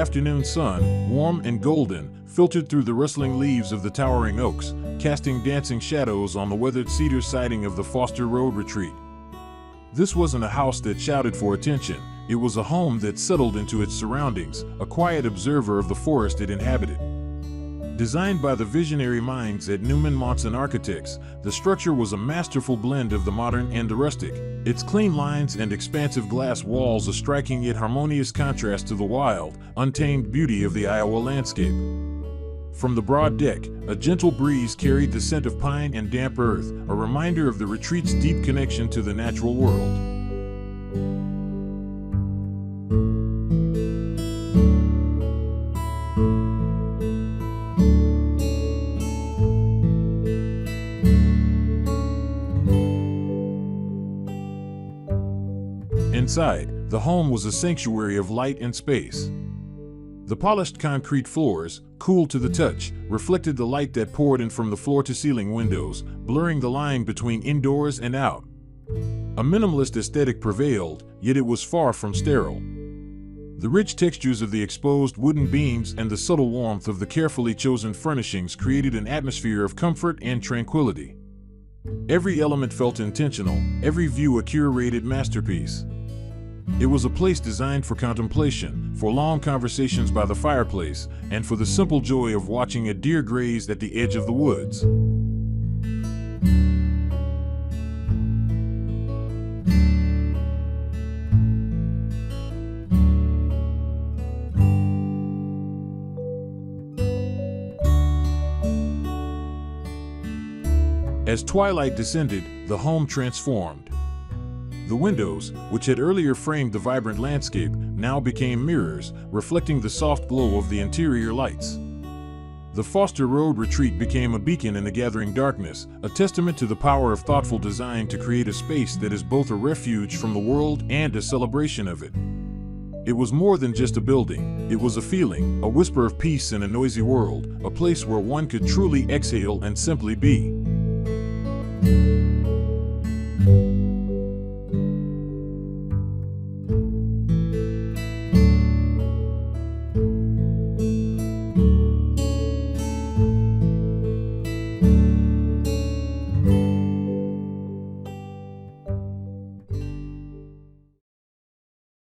afternoon sun, warm and golden, filtered through the rustling leaves of the towering oaks, casting dancing shadows on the weathered cedar siding of the Foster Road retreat. This wasn't a house that shouted for attention. It was a home that settled into its surroundings, a quiet observer of the forest it inhabited. Designed by the visionary minds at Neumann Monson Architects, the structure was a masterful blend of the modern and the rustic, its clean lines and expansive glass walls a striking yet harmonious contrast to the wild, untamed beauty of the Iowa landscape. From the broad deck, a gentle breeze carried the scent of pine and damp earth, a reminder of the retreat's deep connection to the natural world. Inside, the home was a sanctuary of light and space. The polished concrete floors, cool to the touch, reflected the light that poured in from the floor-to-ceiling windows, blurring the line between indoors and out. A minimalist aesthetic prevailed, yet it was far from sterile. The rich textures of the exposed wooden beams and the subtle warmth of the carefully chosen furnishings created an atmosphere of comfort and tranquility. Every element felt intentional, every view a curated masterpiece. It was a place designed for contemplation, for long conversations by the fireplace, and for the simple joy of watching a deer graze at the edge of the woods. As twilight descended, the home transformed. The windows, which had earlier framed the vibrant landscape, now became mirrors, reflecting the soft glow of the interior lights. The Foster Road retreat became a beacon in the gathering darkness, a testament to the power of thoughtful design to create a space that is both a refuge from the world and a celebration of it. It was more than just a building. It was a feeling, a whisper of peace in a noisy world, a place where one could truly exhale and simply be.